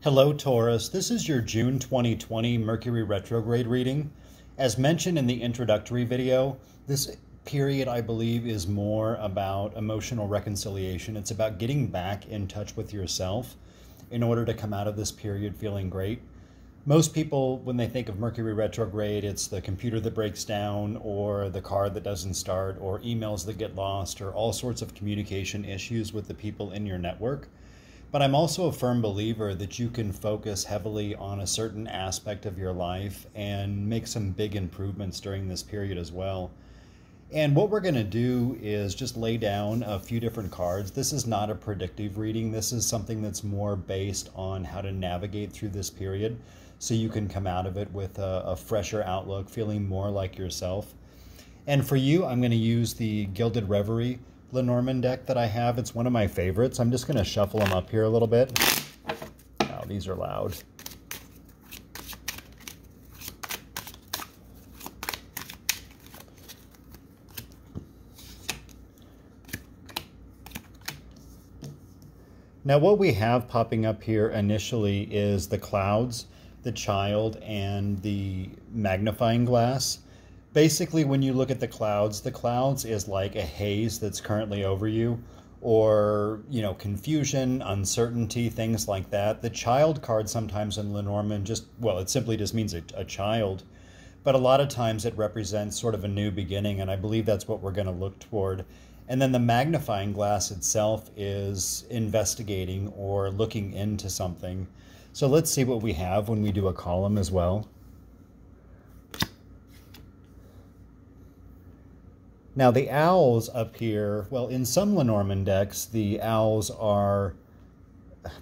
Hello, Taurus. This is your June 2020 Mercury Retrograde reading. As mentioned in the introductory video, this period, I believe, is more about emotional reconciliation. It's about getting back in touch with yourself in order to come out of this period feeling great. Most people, when they think of Mercury Retrograde, it's the computer that breaks down, or the car that doesn't start, or emails that get lost, or all sorts of communication issues with the people in your network. But I'm also a firm believer that you can focus heavily on a certain aspect of your life and make some big improvements during this period as well. And what we're going to do is just lay down a few different cards. This is not a predictive reading. This is something that's more based on how to navigate through this period so you can come out of it with a fresher outlook, feeling more like yourself. And for you, I'm going to use the Gilded Reverie Lenormand deck that I have. It's one of my favorites. I'm just going to shuffle them up here a little bit. Wow, these are loud. Now what we have popping up here initially is the clouds, the child, and the magnifying glass. Basically, when you look at the clouds is like a haze that's currently over you, or, confusion, uncertainty, things like that. The child card sometimes in Lenormand it simply just means a child. But a lot of times it represents sort of a new beginning, and I believe that's what we're going to look toward. And then the magnifying glass itself is investigating or looking into something. So let's see what we have when we do a column as well. Now the owls up here, well, in some Lenormand decks, the owls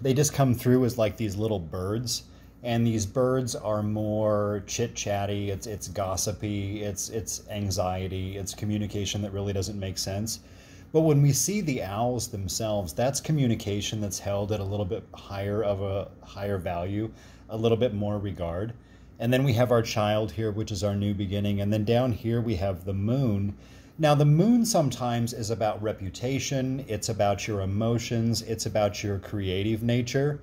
they just come through as like these little birds. And these birds are more chit-chatty, it's gossipy, it's anxiety, it's communication that really doesn't make sense. But when we see the owls themselves, that's communication that's held at a little bit higher value, a little bit more regard. And then we have our child here, which is our new beginning. And then down here we have the moon. Now the moon sometimes is about reputation, it's about your emotions, it's about your creative nature.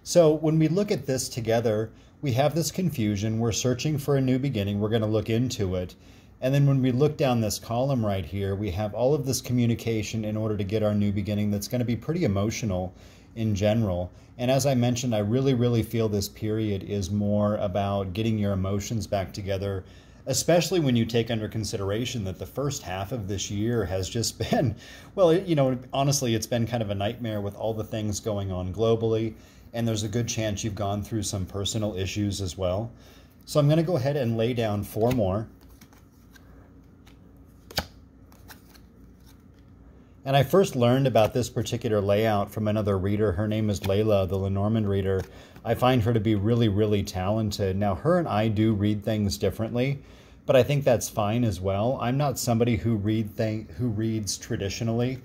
So when we look at this together, we have this confusion, we're searching for a new beginning, we're going to look into it. And then when we look down this column right here, we have all of this communication in order to get our new beginning that's going to be pretty emotional in general. And as I mentioned, I really feel this period is more about getting your emotions back together, especially when you take under consideration that the first half of this year has just been, honestly, it's been kind of a nightmare with all the things going on globally. And there's a good chance you've gone through some personal issues as well. So I'm going to go ahead and lay down 4 more. And I first learned about this particular layout from another reader. Her name is Layla, the Lenormand reader. I find her to be really talented. Now, her and I do read things differently, but I think that's fine as well. I'm not somebody who reads traditionally.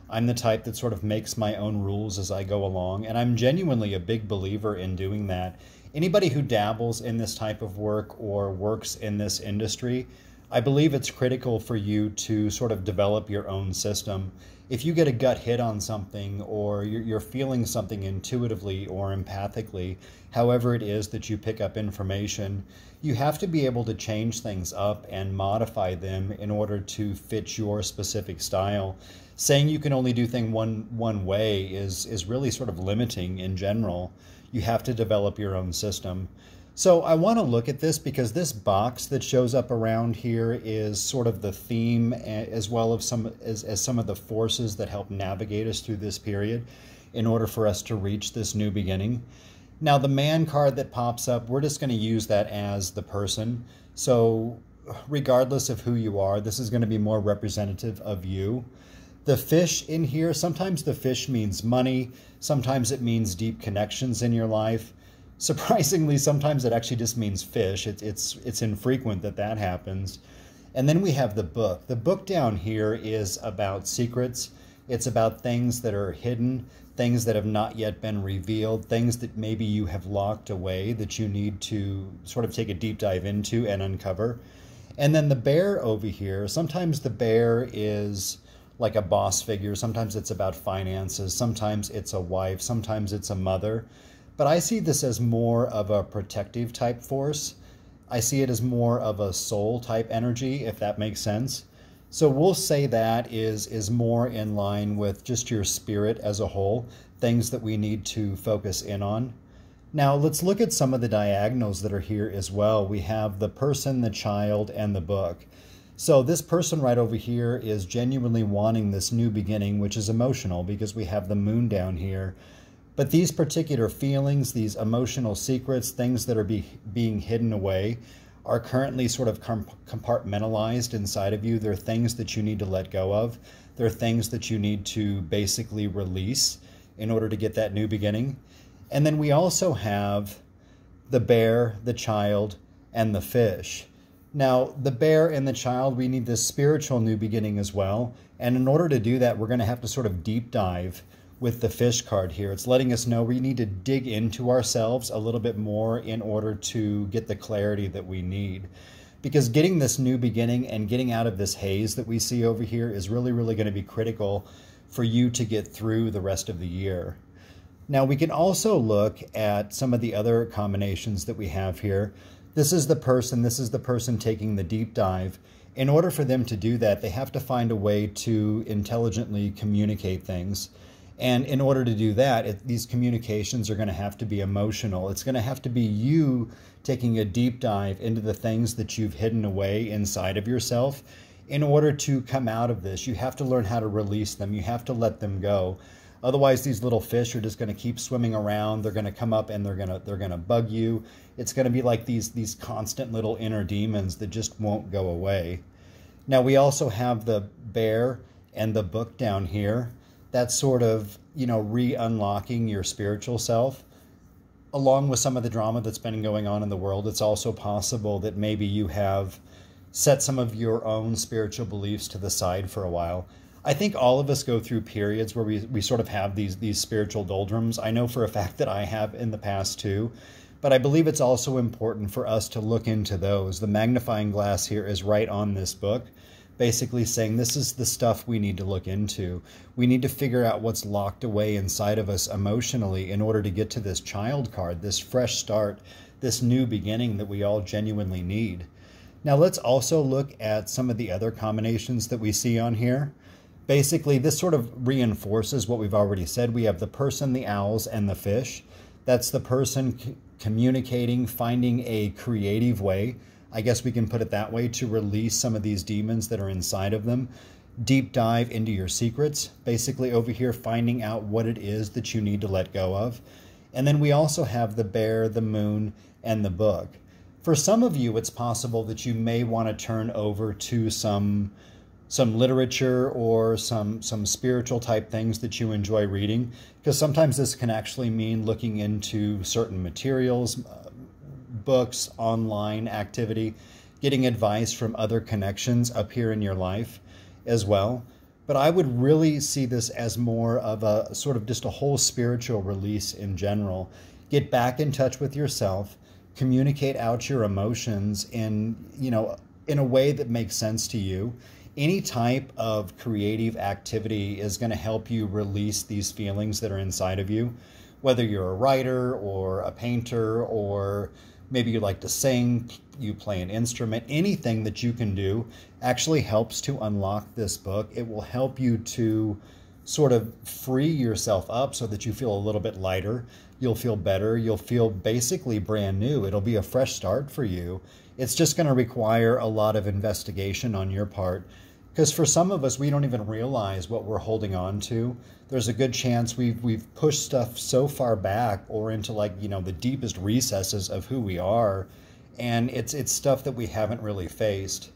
I'm the type that sort of makes my own rules as I go along, and I'm genuinely a big believer in doing that. Anybody who dabbles in this type of work or works in this industry, I believe it's critical for you to sort of develop your own system. If you get a gut hit on something, or you're feeling something intuitively or empathically, however it is that you pick up information, you have to be able to change things up and modify them in order to fit your specific style. Saying you can only do things one way is really sort of limiting in general. You have to develop your own system. So I want to look at this because this box that shows up around here is sort of the theme, as well as some of the forces that help navigate us through this period in order for us to reach this new beginning. Now the man card that pops up, we're just going to use that as the person. So regardless of who you are, this is going to be more representative of you. The fish in here, sometimes the fish means money, sometimes it means deep connections in your life. Surprisingly, sometimes it actually just means fish. It's infrequent that happens. And then we have the book. The book down here is about secrets. It's about things that are hidden, things that have not yet been revealed, things that maybe you have locked away that you need to sort of take a deep dive into and uncover. And then the bear over here, sometimes the bear is like a boss figure. Sometimes it's about finances. Sometimes it's a wife. Sometimes it's a mother. but I see this as more of a protective type force. I see it as more of a soul type energy, if that makes sense. So we'll say that is more in line with just your spirit as a whole, things that we need to focus in on. Now let's look at some of the diagonals that are here as well. We have the person, the child, and the book. So this person right over here is genuinely wanting this new beginning, which is emotional because we have the moon down here. But these particular feelings, these emotional secrets, things that are being hidden away, are currently sort of compartmentalized inside of you. They're things that you need to let go of. They're things that you need to basically release in order to get that new beginning. And then we also have the bear, the child, and the fish. Now, the bear and the child, we need this spiritual new beginning as well. And in order to do that, we're going to have to sort of deep dive with the fish card here. It's letting us know we need to dig into ourselves a little bit more in order to get the clarity that we need. Because getting this new beginning and getting out of this haze that we see over here is really, really going to be critical for you to get through the rest of the year. Now, we can also look at some of the other combinations that we have here. This is the person taking the deep dive. In order for them to do that, they have to find a way to intelligently communicate things. And in order to do that, these communications are going to have to be emotional. It's going to have to be you taking a deep dive into the things that you've hidden away inside of yourself. In order to come out of this, you have to learn how to release them. You have to let them go. Otherwise, these little fish are just going to keep swimming around. They're going to come up and they're going to bug you. It's going to be like these constant little inner demons that just won't go away. Now, we also have the bear and the book down here. That's sort of, re-unlocking your spiritual self. Along with some of the drama that's been going on in the world, it's also possible that maybe you have set some of your own spiritual beliefs to the side for a while. I think all of us go through periods where we sort of have these spiritual doldrums. I know for a fact that I have in the past too, but I believe it's also important for us to look into those. The magnifying glass here is right on this book, basically saying this is the stuff we need to look into. We need to figure out what's locked away inside of us emotionally in order to get to this child card, this fresh start, this new beginning that we all genuinely need. Now let's also look at some of the other combinations that we see on here. Basically, this sort of reinforces what we've already said. We have the person, the owls, and the fish. That's the person communicating, finding a creative way, I guess we can put it that way, to release some of these demons that are inside of them. Deep dive into your secrets, basically over here finding out what it is that you need to let go of. And then we also have the bear, the moon, and the book. For some of you, it's possible that you may want to turn over to some literature or some spiritual type things that you enjoy reading, because sometimes this can actually mean looking into certain materials, books, online activity, getting advice from other connections up here in your life as well. But I would really see this as more of a sort of just a whole spiritual release in general. Get back in touch with yourself, communicate out your emotions in a way that makes sense to you. Any type of creative activity is going to help you release these feelings that are inside of you, whether you're a writer or a painter, or maybe you like to sing, you play an instrument. Anything that you can do actually helps to unlock this book. It will help you to sort of free yourself up so that you feel a little bit lighter. You'll feel better. You'll feel basically brand new. It'll be a fresh start for you. It's just going to require a lot of investigation on your part, because for some of us, we don't even realize what we're holding on to. There's a good chance we've pushed stuff so far back or into the deepest recesses of who we are, and it's stuff that we haven't really faced.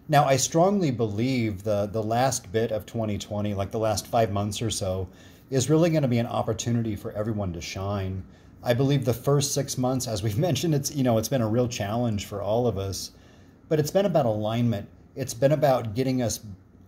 Now, I strongly believe the last bit of 2020, like the last 5 months or so, is really going to be an opportunity for everyone to shine. I believe the first 6 months, as we've mentioned, it's been a real challenge for all of us, but it's been about alignment. It's been about getting us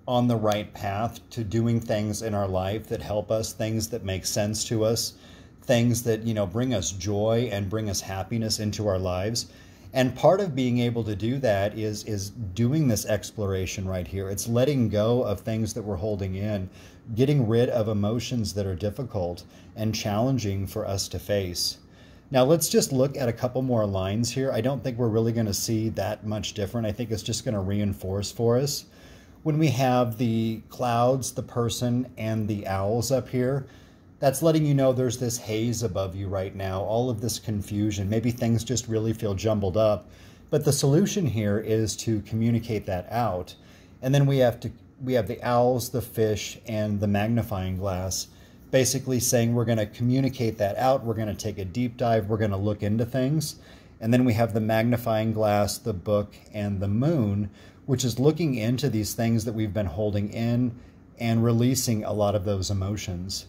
on the right path to doing things in our life that help us, things that make sense to us, things that, bring us joy and bring us happiness into our lives. And part of being able to do that is doing this exploration right here. It's letting go of things that we're holding in, getting rid of emotions that are difficult and challenging for us to face. Now let's just look at a couple more lines here. I don't think we're really going to see that much different. I think it's just going to reinforce for us. When we have the clouds, the person, and the owls up here, that's letting you know there's this haze above you right now, all of this confusion. Maybe things just really feel jumbled up. But the solution here is to communicate that out. And then we have the owls, the fish, and the magnifying glass, basically saying we're going to communicate that out. We're going to take a deep dive. We're going to look into things. And then we have the magnifying glass, the book, and the moon, which is looking into these things that we've been holding in and releasing a lot of those emotions.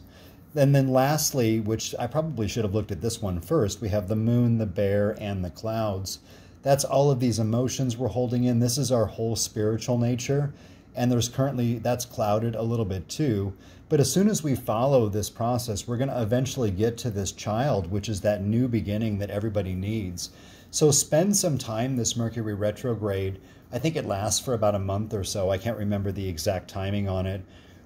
And then lastly, which I probably should have looked at this one first, we have the moon, the bear, and the clouds. That's all of these emotions we're holding in. This is our whole spiritual nature. And there's currently, that's clouded a little bit too. But as soon as we follow this process, we're going to eventually get to this child, which is that new beginning that everybody needs. So spend some time this Mercury retrograde. I think it lasts for about a month or so. I can't remember the exact timing on it.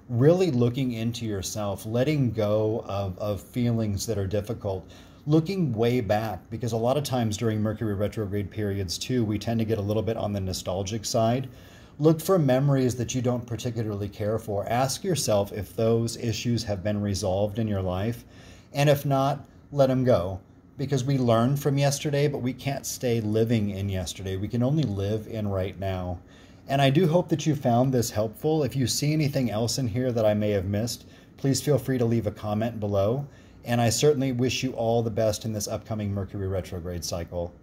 Really looking into yourself, letting go of feelings that are difficult, looking way back, because a lot of times during Mercury retrograde periods too, we tend to get a little bit on the nostalgic side. Look for memories that you don't particularly care for. Ask yourself if those issues have been resolved in your life, and if not, let them go. Because we learned from yesterday, but we can't stay living in yesterday. We can only live in right now. And I do hope that you found this helpful. If you see anything else in here that I may have missed, please feel free to leave a comment below. And I certainly wish you all the best in this upcoming Mercury retrograde cycle.